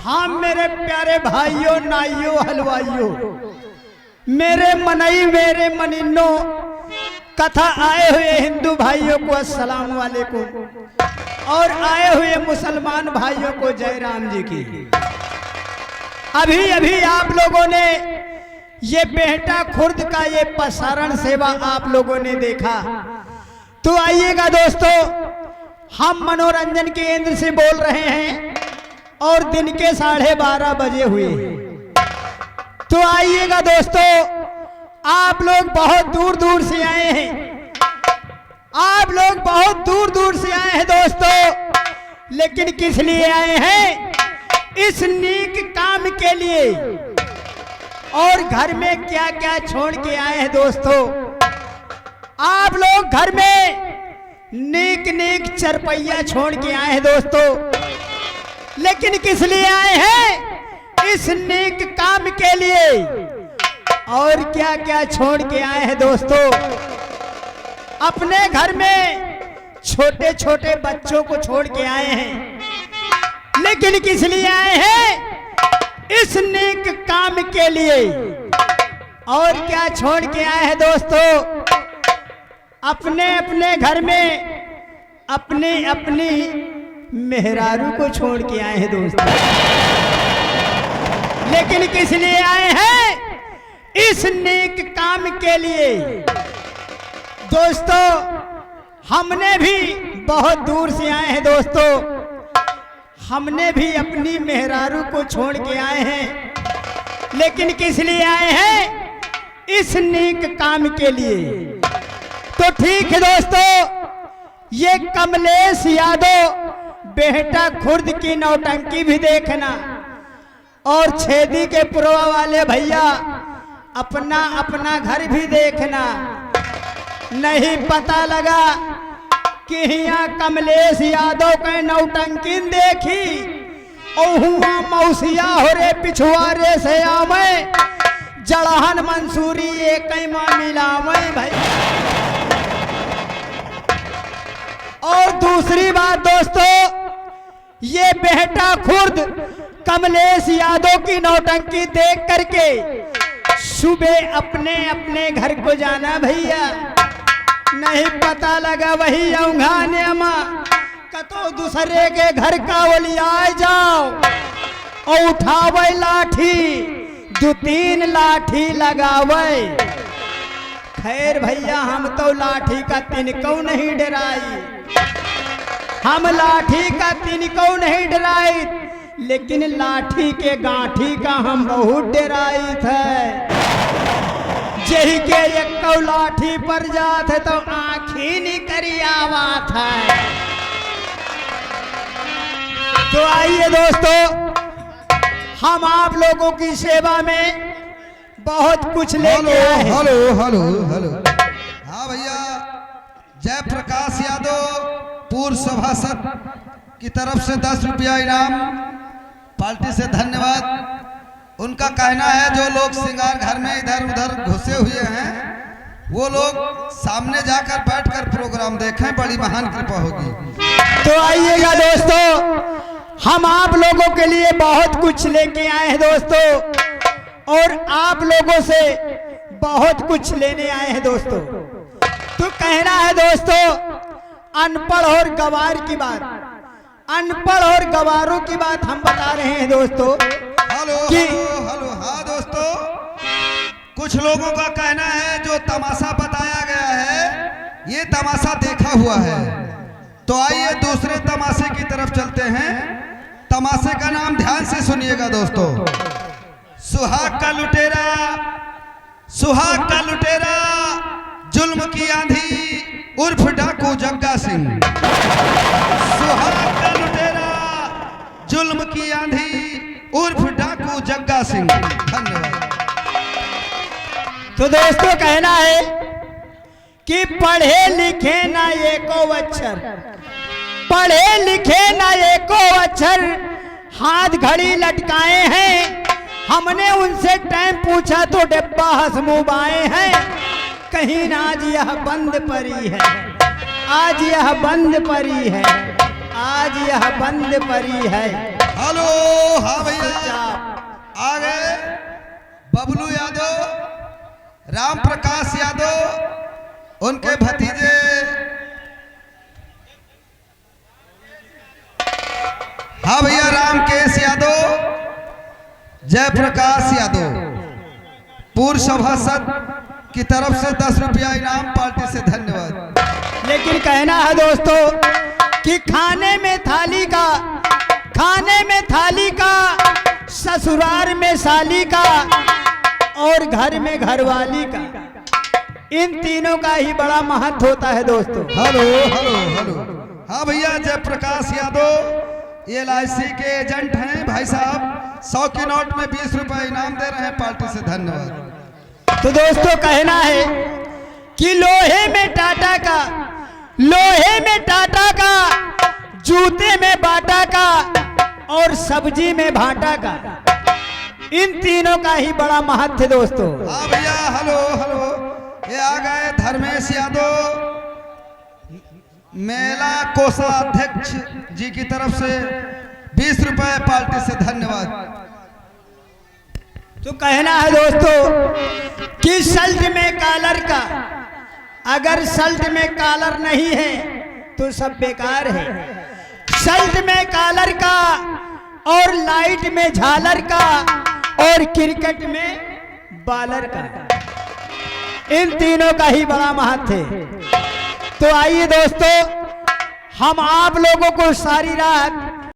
हाँ मेरे प्यारे भाइयों, नाइयों, हलवाइयों, मेरे मनई, मेरे मनिन्नो, कथा आए हुए हिंदू भाइयों को अस्सलाम वालेकुम और आए हुए मुसलमान भाइयों को जय राम जी की। अभी अभी आप लोगों ने ये बेहटा खुर्द का ये प्रसारण सेवा आप लोगों ने देखा, तो आइएगा दोस्तों, हम मनोरंजन केंद्र से बोल रहे हैं और दिन के 12:30 बजे हुए। तो आइएगा दोस्तों, आप लोग बहुत दूर दूर से आए हैं, आप लोग बहुत दूर दूर से आए हैं दोस्तों, लेकिन किस लिए आए हैं? इस नेक काम के लिए। और घर में क्या क्या छोड़ के आए हैं दोस्तों? आप लोग घर में नेक नेक चरपैया छोड़ के आए हैं दोस्तों, लेकिन किस लिए आए हैं? इस नेक काम के लिए। और क्या क्या छोड़ के आए हैं दोस्तों? अपने घर में छोटे छोटे बच्चों को छोड़ के आए हैं, लेकिन किस लिए आए हैं? इस नेक काम के लिए। और क्या छोड़ के आए हैं दोस्तों? अपने अपने घर में अपनी अपनी मेहरारू को छोड़ के आए हैं दोस्तों, लेकिन किस लिए आए हैं? इस नेक काम के लिए। दोस्तों, हमने भी बहुत दूर से आए हैं दोस्तों, हमने भी अपनी मेहरारू को छोड़ के आए हैं, लेकिन किस लिए आए हैं? इस नेक काम के लिए। तो ठीक है दोस्तों, ये कमलेश यादव बेहटा खुर्द की नौटंकी भी देखना, और छेदी के पुरवा वाले भैया अपना अपना घर भी देखना। नहीं पता लगा कि यहाँ कमलेश यादव के नौटंकी देखी और हुआ मौसिया हो रे पिछुआरे से आवे जड़हन मंसूरी एक मिलावे भाई। और दूसरी बात दोस्तों, ये बेहटा खुर्द कमलेश यादव की नौटंकी देख करके सुबह अपने अपने घर को जाना भैया। नहीं पता लगा वही औंघाने माँ कतो दूसरे के घर का ओलिया जाओ और उठावे लाठी, 2-3 लाठी लगावे। खैर भैया, हम तो लाठी का तिनकों नहीं डराई, हम लाठी का तिनकों नहीं डराई, लेकिन लाठी के गांठी का हम बहुत डराई थे। यही के एक लाठी पर जाते तो आँखी निकरी आवाज है। तो आइए दोस्तों, हम आप लोगों की सेवा में बहुत कुछ लेके आए हैं। Hello hello hello. हाँ भैया, जय प्रकाश यादव पूर्व सभासद की तरफ से 10 रुपया इनाम, पार्टी से धन्यवाद। उनका कहना है जो लोग श्रृंगार घर में इधर उधर घुसे हुए हैं वो लोग सामने जाकर बैठकर प्रोग्राम देखें, बड़ी महान कृपा होगी। तो आइएगा दोस्तों, हम आप लोगों के लिए बहुत कुछ लेके आए हैं दोस्तों, और आप लोगों से बहुत कुछ लेने आए हैं दोस्तों। तो कहना है दोस्तों, अनपढ़ और गवार की बात, अनपढ़ और गवारों की बात हम बता रहे हैं दोस्तों। Hello hello hello. हाँ दोस्तों, कुछ लोगों का कहना है जो तमाशा बताया गया है ये तमाशा देखा हुआ है, तो आइए दूसरे तमाशे की तरफ चलते हैं। तमाशे का नाम ध्यान से सुनिएगा दोस्तों। सुहाग का लुटेरा, सुहाग का लुटेरा, जुल्म की आंधी उर्फ डाकू जग्गा सिंह। सुहाग का लुटेरा, जुल्म की आंधी उर्फ डाकू जग्गा सिंह। धन्यवाद। तो दोस्तों, कहना है कि पढ़े लिखे ना एको अक्षर, पढ़े लिखे ना एको अक्षर, हाथ घड़ी लटकाए हैं। हमने उनसे टाइम पूछा तो डिब्बा हंसमुँह बाए हैं। कहीं ना आज यह बंद पड़ी है, आज यह बंद पड़ी है, आज यह बंद पड़ी है। हेलो। हाँ भैया आ गए बबलू यादव, राम प्रकाश यादव, उनके भतीजे हाँ भैया रामकेश यादव, जयप्रकाश यादव, पूर्व सभासद की तरफ से 10 रुपया इनाम, पार्टी से धन्यवाद। लेकिन कहना है दोस्तों कि खाने में थाली का, ससुराल में साली का और घर में घरवाली का, इन तीनों का ही बड़ा महत्व होता है दोस्तों। Hello hello hello. हाँ भैया जयप्रकाश यादव ये LIC के एजेंट हैं भाई साहब, 100 की नोट में 20 रुपए इनाम दे रहे हैं, पार्टी से धन्यवाद। तो दोस्तों कहना है कि लोहे में टाटा का, जूते में बाटा का और सब्जी में भाटा का, इन तीनों का ही बड़ा महत्व है दोस्तों। हाँ भैया हेलो हेलो। ये आ गए धर्मेश यादव, मेला कोषाध्यक्ष जी की तरफ से 20 रुपए, पार्टी से धन्यवाद। तो कहना है दोस्तों कि शर्ट में कॉलर का, अगर शर्ट में कॉलर नहीं है तो सब बेकार है। शर्ट में कॉलर का और लाइट में झालर का और क्रिकेट में बॉलर का, इन तीनों का ही बड़ा महत्व है। तो आइए दोस्तों हम आप लोगों को सारी रात